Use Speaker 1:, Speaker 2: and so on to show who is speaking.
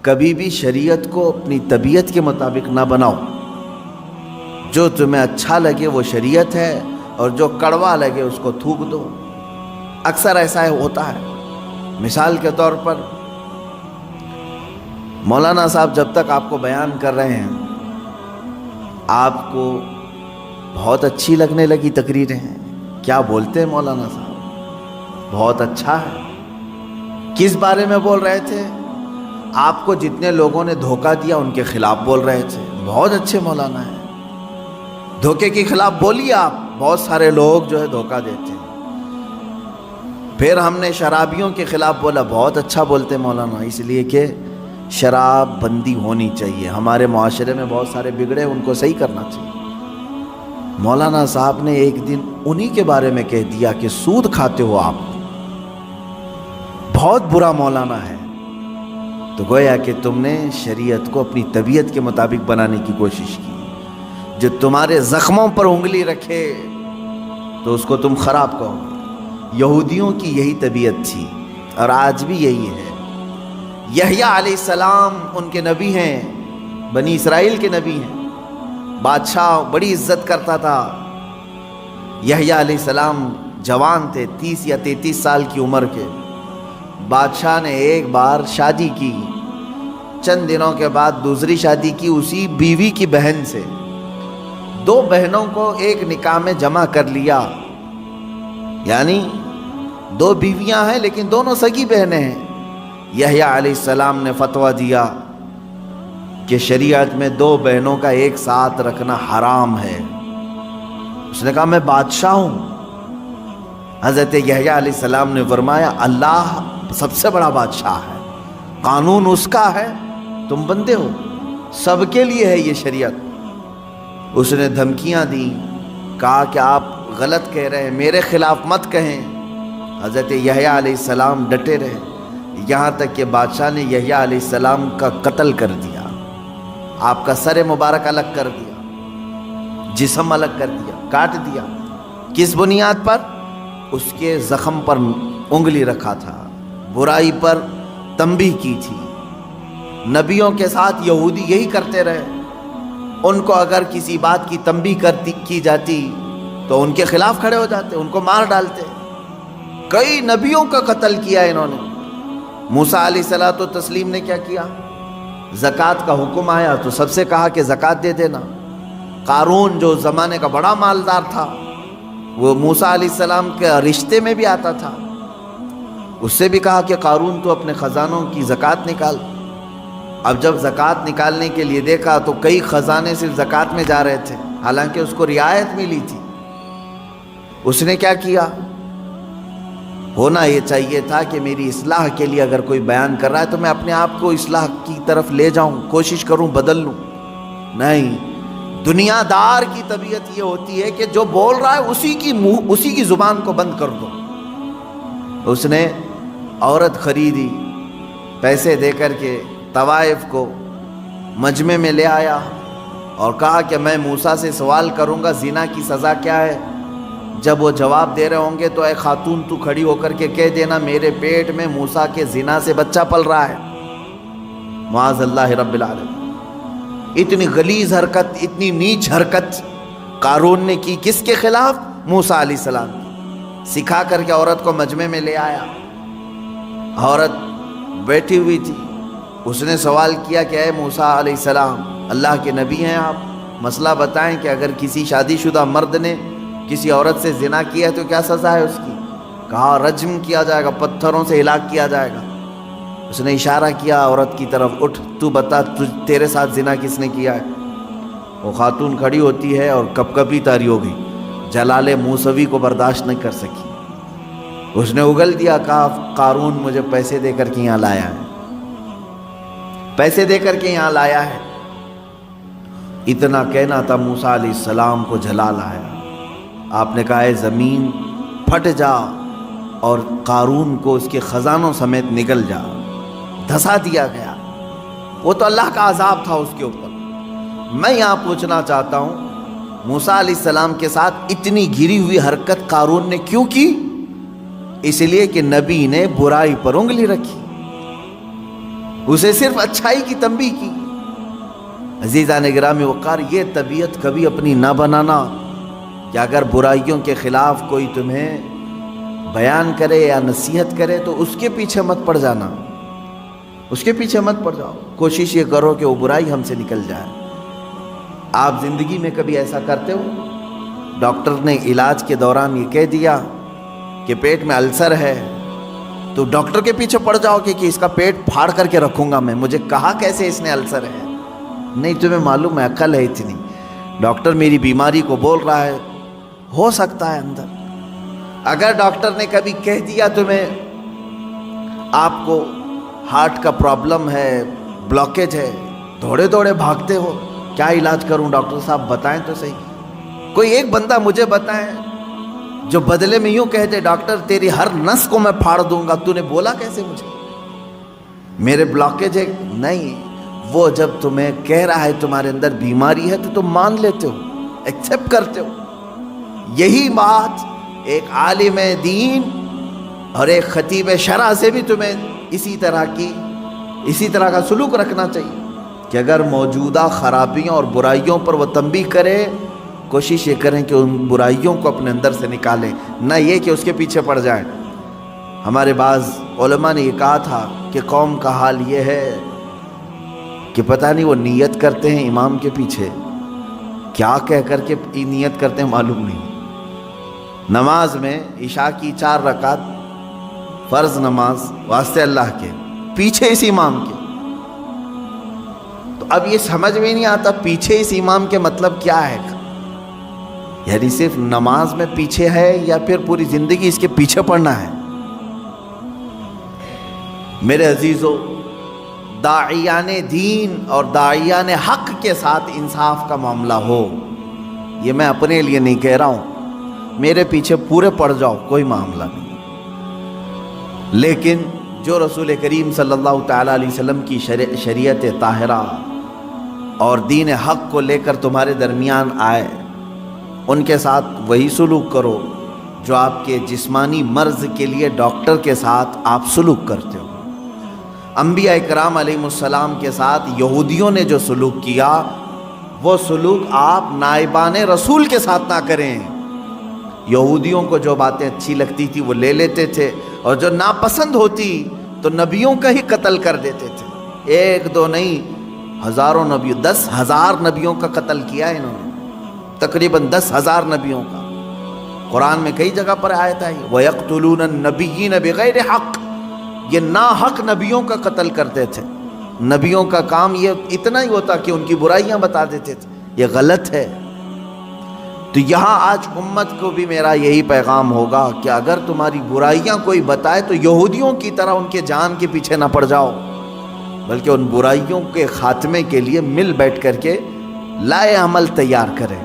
Speaker 1: کبھی بھی شریعت کو اپنی طبیعت کے مطابق نہ بناؤ. جو تمہیں اچھا لگے وہ شریعت ہے، اور جو کڑوا لگے اس کو تھوک دو. اکثر ایسا ہوتا ہے. مثال کے طور پر مولانا صاحب جب تک آپ کو بیان کر رہے ہیں آپ کو بہت اچھی لگنے لگی تقریریں ہیں. کیا بولتے ہیں مولانا صاحب، بہت اچھا ہے. کس بارے میں بول رہے تھے؟ آپ کو جتنے لوگوں نے دھوکہ دیا ان کے خلاف بول رہے تھے. بہت اچھے مولانا ہیں. دھوکے کے خلاف بولیے آپ. بہت سارے لوگ جو ہے دھوکہ دیتے ہیں. پھر ہم نے شرابیوں کے خلاف بولا. بہت اچھا بولتے مولانا، اس لیے کہ شراب بندی ہونی چاہیے. ہمارے معاشرے میں بہت سارے بگڑے، ان کو صحیح کرنا چاہیے. مولانا صاحب نے ایک دن انہی کے بارے میں کہہ دیا کہ سود کھاتے ہو آپ، بہت برا مولانا ہے. تو گویا کہ تم نے شریعت کو اپنی طبیعت کے مطابق بنانے کی کوشش کی. جو تمہارے زخموں پر انگلی رکھے تو اس کو تم خراب کہو گے. یہودیوں کی یہی طبیعت تھی اور آج بھی یہی ہے. یحییٰ علیہ السلام ان کے نبی ہیں، بنی اسرائیل کے نبی ہیں. بادشاہ بڑی عزت کرتا تھا. یحییٰ علیہ السلام جوان تھے، 30 یا 33 سال کی عمر کے. بادشاہ نے ایک بار شادی کی، چند دنوں کے بعد دوسری شادی کی اسی بیوی کی بہن سے. 2 بہنوں کو ایک نکاح میں جمع کر لیا. یعنی 2 بیویاں ہیں لیکن دونوں سگی بہنیں ہیں. یحییٰ علیہ السلام نے فتویٰ دیا کہ شریعت میں 2 بہنوں کا ایک ساتھ رکھنا حرام ہے. اس نے کہا میں بادشاہ ہوں. حضرت یحییٰ علیہ السلام نے فرمایا اللہ سب سے بڑا بادشاہ ہے، قانون اس کا ہے، تم بندے ہو، سب کے لیے ہے یہ شریعت. اس نے دھمکیاں دیں، کہا کہ آپ غلط کہہ رہے ہیں، میرے خلاف مت کہیں. حضرت یحییٰ علیہ السلام ڈٹے رہے، یہاں تک کہ بادشاہ نے یحییٰ علیہ السلام کا قتل کر دیا. آپ کا سر مبارک الگ کر دیا، جسم الگ کر دیا، کاٹ دیا. کس بنیاد پر؟ اس کے زخم پر انگلی رکھا تھا، برائی پر تنبیہ کی تھی. نبیوں کے ساتھ یہودی یہی کرتے رہے. ان کو اگر کسی بات کی تنبیہ کی جاتی تو ان کے خلاف کھڑے ہو جاتے، ان کو مار ڈالتے. کئی نبیوں کا قتل کیا انہوں نے. موسیٰ علیہ الصلوۃ والتسلیم نے کیا کیا؟ زکوٰۃ کا حکم آیا تو سب سے کہا کہ زکوٰۃ دے دینا. قارون جو زمانے کا بڑا مالدار تھا، وہ موسیٰ علیہ السلام کے رشتے میں بھی آتا تھا، اس سے بھی کہا کہ قارون تو اپنے خزانوں کی زکوٰۃ نکال. اب جب زکوٰۃ نکالنے کے لیے دیکھا تو کئی خزانے صرف زکوٰۃ میں جا رہے تھے، حالانکہ اس کو رعایت ملی تھی. اس نے کیا کیا؟ ہونا یہ چاہیے تھا کہ میری اصلاح کے لیے اگر کوئی بیان کر رہا ہے تو میں اپنے آپ کو اصلاح کی طرف لے جاؤں، کوشش کروں بدل لوں. نہیں، دنیا دار کی طبیعت یہ ہوتی ہے کہ جو بول رہا ہے اسی کی زبان کو بند کر دو. اس نے عورت خریدی، پیسے دے کر کے طوائف کو مجمع میں لے آیا اور کہا کہ میں موسیٰ سے سوال کروں گا زنا کی سزا کیا ہے. جب وہ جواب دے رہے ہوں گے تو اے خاتون تو کھڑی ہو کر کے کہہ دینا میرے پیٹ میں موسیٰ کے زنا سے بچہ پل رہا ہے. معاذ اللہ رب العالمین. اتنی غلیظ حرکت، اتنی نیچ حرکت قارون نے کی. کس کے خلاف؟ موسیٰ علیہ السلام کی. سکھا کر کے عورت کو مجمع میں لے آیا. عورت بیٹھی ہوئی تھی. اس نے سوال کیا کہ اے موسیٰ علیہ السلام، اللہ کے نبی ہیں آپ، مسئلہ بتائیں کہ اگر کسی شادی شدہ مرد نے کسی عورت سے زنا کیا ہے تو کیا سزا ہے اس کی؟ کہا رجم کیا جائے گا، پتھروں سے ہلاک کیا جائے گا. اس نے اشارہ کیا عورت کی طرف، اٹھ تو بتا تیرے ساتھ زنا کس نے کیا ہے؟ وہ خاتون کھڑی ہوتی ہے اور کپ کپی طاری ہو گئی، جلال موسوی کو برداشت نہیں کر سکی. اس نے اگل دیا، کہا قارون مجھے پیسے دے کر کے یہاں لایا ہے، پیسے دے کر کے یہاں لایا ہے. اتنا کہنا تھا موسیٰ علیہ السلام کو جلال آیا. آپ نے کہا اے زمین پھٹ جا اور قارون کو اس کے خزانوں سمیت نگل جا. دھسا دیا گیا. وہ تو اللہ کا عذاب تھا اس کے اوپر. میں یہاں پوچھنا چاہتا ہوں موسیٰ علیہ السلام کے ساتھ اتنی گری ہوئی حرکت قارون نے کیوں کی؟ اس لیے کہ نبی نے برائی پر انگلی رکھی. اسے صرف اچھائی کی تنبیہ کی۔ عزیزان گرامی وقار، یہ طبیعت کبھی اپنی نہ بنانا کہ اگر برائیوں کے خلاف کوئی تمہیں بیان کرے یا نصیحت کرے تو اس کے پیچھے مت پڑ جانا، اس کے پیچھے مت پڑ جاؤ۔ کوشش یہ کرو کہ وہ برائی ہم سے نکل جائے۔ آپ زندگی میں کبھی ایسا کرتے ہو؟ ڈاکٹر نے علاج کے دوران یہ کہہ دیا کہ پیٹ میں السر ہے، تو ڈاکٹر کے پیچھے پڑ جاؤ کہ اس کا پیٹ پھاڑ کر کے رکھوں گا میں، مجھے کہا کیسے اس نے السر ہے؟ نہیں، تمہیں معلوم ہے، عقل ہے اتنی، ڈاکٹر میری بیماری کو بول رہا ہے، ہو سکتا ہے اندر۔ اگر ڈاکٹر نے کبھی کہہ دیا تمہیں آپ کو ہارٹ کا پرابلم ہے، بلاکیج ہے، دوڑے دوڑے بھاگتے ہو، کیا علاج کروں ڈاکٹر صاحب بتائیں تو صحیح۔ کوئی ایک بندہ مجھے بتائیں جو بدلے میں یوں کہہ دے ڈاکٹر تیری ہر نس کو میں پھاڑ دوں گا، تو نے بولا کیسے مجھے؟ میرے بلاکیج ہے؟ نہیں، وہ جب تمہیں کہہ رہا ہے تمہارے اندر بیماری ہے تو تم مان لیتے ہو، ایکسیپٹ کرتے ہو۔ یہی بات ایک عالم دین اور ایک خطیب شرع سے بھی تمہیں اسی طرح کا سلوک رکھنا چاہیے کہ اگر موجودہ خرابیوں اور برائیوں پر وہ تنبیہ کرے، کوشش یہ کریں کہ ان برائیوں کو اپنے اندر سے نکالیں، نہ یہ کہ اس کے پیچھے پڑ جائیں۔ ہمارے بعض علماء نے یہ کہا تھا کہ قوم کا حال یہ ہے کہ پتہ نہیں وہ نیت کرتے ہیں امام کے پیچھے، کیا کہہ کر کے نیت کرتے ہیں معلوم نہیں۔ نماز میں عشاء کی 4 رکعت فرض نماز واسطے اللہ کے، پیچھے اس امام کے، تو اب یہ سمجھ میں نہیں آتا پیچھے اس امام کے مطلب کیا ہے، یعنی صرف نماز میں پیچھے ہے یا پھر پوری زندگی اس کے پیچھے پڑنا ہے؟ میرے عزیزو، داعیان دین اور داعیان حق کے ساتھ انصاف کا معاملہ ہو، یہ میں اپنے لیے نہیں کہہ رہا ہوں، میرے پیچھے پورے پڑ جاؤ، کوئی معاملہ نہیں، لیکن جو رسول کریم صلی اللہ تعالیٰ علیہ وسلم کی شریعت طاہرہ اور دین حق کو لے کر تمہارے درمیان آئے، ان کے ساتھ وہی سلوک کرو جو آپ کے جسمانی مرض کے لیے ڈاکٹر کے ساتھ آپ سلوک کرتے ہو۔ انبیاء اکرام علیہ السلام کے ساتھ یہودیوں نے جو سلوک کیا، وہ سلوک آپ نائبان رسول کے ساتھ نہ کریں۔ یہودیوں کو جو باتیں اچھی لگتی تھی وہ لے لیتے تھے، اور جو ناپسند ہوتی تو نبیوں کا ہی قتل کر دیتے تھے، 1 2 نہیں، ہزاروں نبیوں، 10,000 نبیوں کا قتل کیا ہے انہوں نے، تقریباً 10,000 نبیوں کا۔ قرآن میں کئی جگہ پر آیت آئی وَيَقْتُلُونَ النَّبِيِّينَ بِغَيْرِ حَقٍّ، یہ ناحق نبیوں کا قتل کرتے تھے۔ نبیوں کا کام یہ اتنا ہی ہوتا کہ ان کی برائیاں بتا دیتے تھے، یہ غلط ہے۔ تو یہاں آج امت کو بھی میرا یہی پیغام ہوگا کہ اگر تمہاری برائیاں کوئی بتائے تو یہودیوں کی طرح ان کے جان کے پیچھے نہ پڑ جاؤ، بلکہ ان برائیوں کے خاتمے کے لیے مل بیٹھ کر کے لائے عمل تیار کریں۔